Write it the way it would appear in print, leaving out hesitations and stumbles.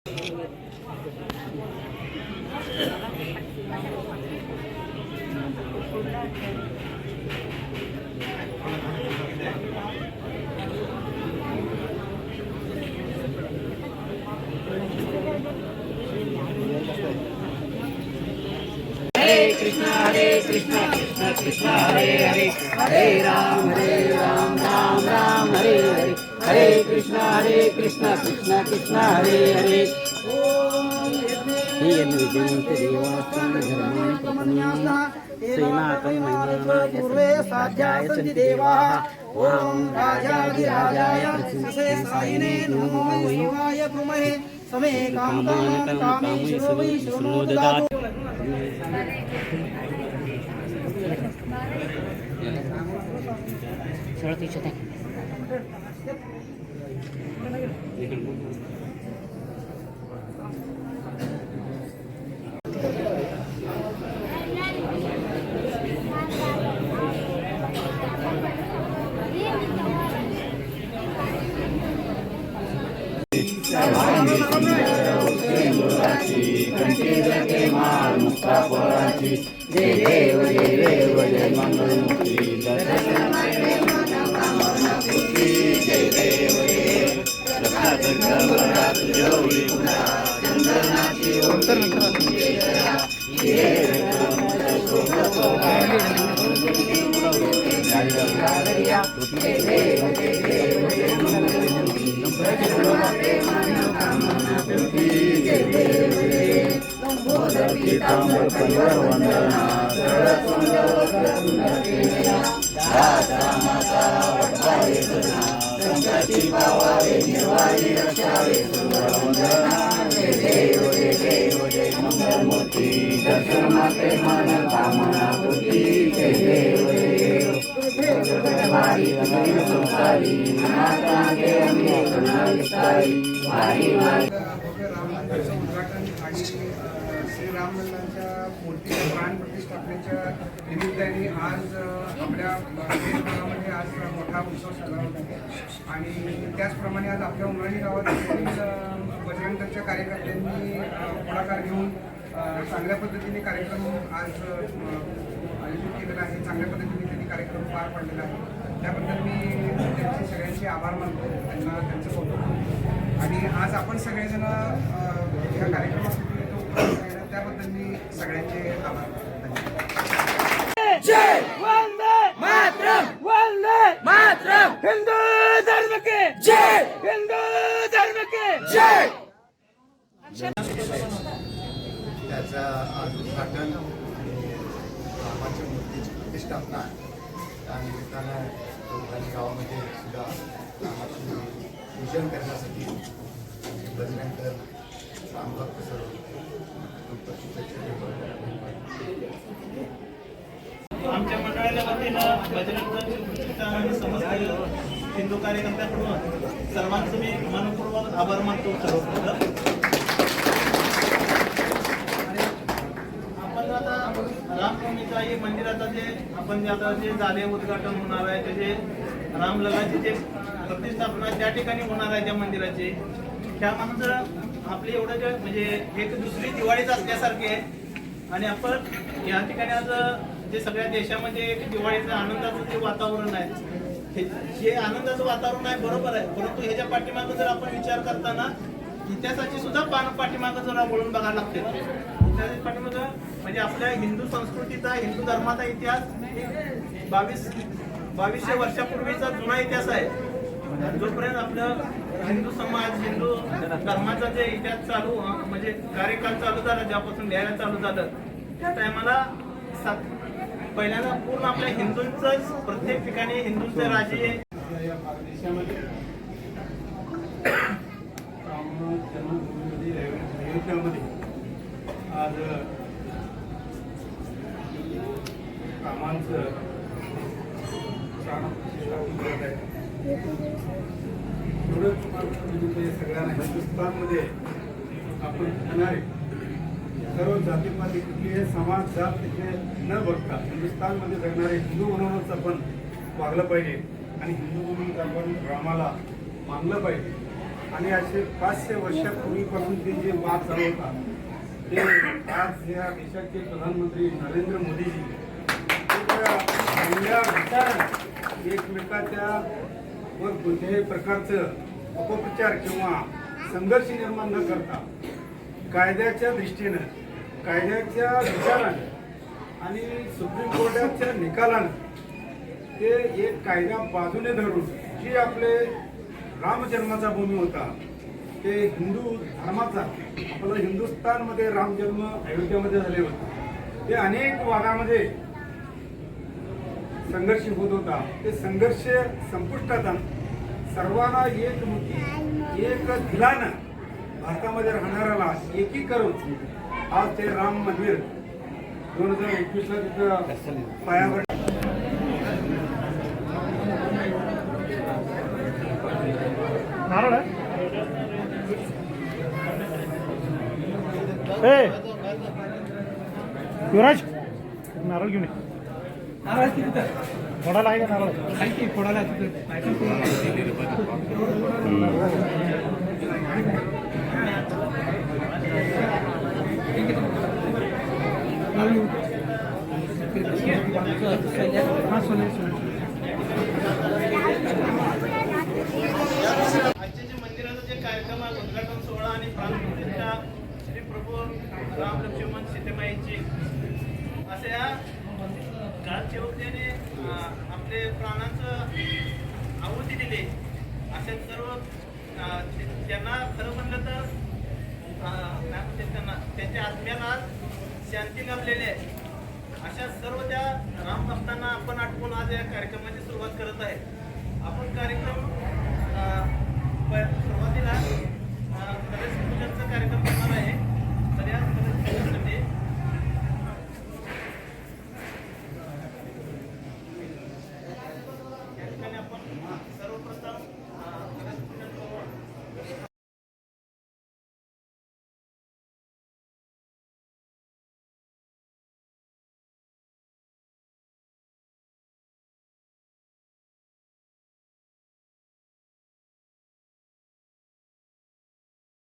Hare Krishna, Krishna Krishna, Hare Hare, Hare Ram, Ram Ram, Hare Hare, Hare Krishna, Krishna Krishna, Hare Hare. He and Vijayante Devastan Dharmani Pramanyasa Srinakam Mangalaya Sadhyaya Santi Devaha Om Rajadhirajaya Prasise Saine Namo Shivaya Kumahe Same Kamam Kameshwaro Vaishwaro Dadatu. Solo dicho te. जय देव जय मंगल मुक्ति जय देव श्रीरामलल्लांच्या मूर्तीच्या प्राण प्रतिष्ठापनेच्या निमित्ताने आज आपल्या देशभरामध्ये आज मोठा उत्सव साजरा होत आहे आणि त्याचप्रमाणे आज आपल्या उमराणी गावात बजरंग दलच्या कार्यकर्त्यांनी पुढाकार घेऊन चांगल्या पद्धतीने कार्यक्रम आज आयोजित केलेला आहे. चांगल्या पद्धतीने त्यांनी कार्यक्रम पार पाडलेला आहे. त्याबद्दल मी त्यांचे सगळ्यांचे आभार मानतो, त्यांना त्यांचं कौतुक करतो. आणि आज आपण सगळेजण या कार्यक्रमासाठी त्याबद्दल मी सगळ्यांचे आभार मानतो. जय वंदे मातरम, वंदे मातरम. हिंदू धर्म के जय, हिंदू धर्म के जय. त्याचा आज उद्घाटन रामाच्या मूर्तीची प्रतिष्ठापना त्या निमित्तानं दोघांनी गावामध्ये सुद्धा रामाची पूजन करण्यासाठी बजरंग दल रामभक्त सर्व आमच्या मंडळाच्या वतीनं बजरंग दल समस्त हिंदू कार्यकर्त्यांकडून सर्वांचं मी मनपूर्वक आभार मानतो. सर्वप्रथम आपण आता रामनवमीचा हे मंदिराचा जे आपण जे आता जे झाले उद्घाटन होणार आहे त्याचे रामलल्लाची जे प्रतिष्ठापना त्या ठिकाणी होणार आहे त्या मंदिराची, त्यानंतर आपली एवढं जे म्हणजे एक दुसरी दिवाळीच असल्यासारखी आहे. आणि आपण या ठिकाणी आज जे सगळ्या देशामध्ये एक दिवाळीचं आनंदाचं जे वातावरण आहे, हे आनंदाचं वातावरण आहे बरोबर आहे, परंतु ह्याच्या पाठीमागं जर आपण विचार करताना इतिहासाची सुद्धा पाठीमागं जरा वळून बघायला लागते. त्याच्या पाठीमागं म्हणजे आपल्या हिंदू संस्कृतीचा, हिंदू धर्माचा इतिहास 2200 वर्षापूर्वीचा जुना इतिहास आहे. जोपर्यंत आपलं हिंदू समाज, हिंदू धर्माचा जे इतिहास चालू म्हणजे कार्यकाल चालू झाला, ज्यापासून लिहायला चालू झालं त्या टायमाला पहिल्यांदा पूर्ण आपल्या हिंदूंचंच प्रत्येक ठिकाणी हिंदूंचे राजे या देशामध्ये अयोध्यामध्ये आज रामांचं प्राणप्रतिष्ठापन करत आहे. एवढंच म्हणजे सगळ्यांना हिंदुस्थानमध्ये आपण येणारे सर्व जातीपाती कुठलीही समाज जात तिथे न बघता हिंदुस्थानमध्ये जगणारे हिंदू म्हणूनच आपण वागलं पाहिजे आणि हिंदू म्हणून आपण रामाला मानलं पाहिजे. आणि असे 500 वर्षापूर्वीपासून ते जे वाद चालू होता ते आज या देशाचे प्रधानमंत्री नरेंद्र मोदीजी चांगल्या विचाराने एकमेकाच्या वर कोणत्याही प्रकारचं अपप्रचार किंवा संघर्ष निर्माण न करता कायद्याच्या दृष्टीनं कायद्याच्या विचारानं आणि सुप्रीम कोर्टाच्या निकालानं ते एक कायदा बाजूने धरून जी आपले रामजन्माचा भूमी होता ते हिंदू धर्माचा आपलं हिंदुस्थानमध्ये रामजन्म अयोध्येमध्ये झाले होते ते अनेक वादामध्ये संघर्ष होत होता ते संघर्ष संपुष्टात आणून सर्वांना एकमुखी एक धिलानं भारतामध्ये राहणाऱ्याला एकी करून आज ते राम मंदिर 2021ला तिथं पायावर नारळ ए युवराज नारळ घेऊन ये फोडायला आहे का नारळ फोडायला आजचे जे मंदिराचा जे कार्यक्रम आहे उद्घाटन सोहळा आणि प्राणप्रतिष्ठा श्री प्रभू राम लक्ष्मण सीतेमाईंची असे या कालचेवतेने आपले प्राणांचं आहुती दिली असे सर्व त्यांना खरं म्हणलं तर काय म्हणते त्यांना त्यांच्या आत्म्याला शांती लाभलेली आहे अशा सर्व त्या राम भक्तांना आपण आठवून आज या कार्यक्रमाची सुरुवात करत आहे आपण कार्यक्रम सुरुवातीला गणेश पूजनचा कार्यक्रम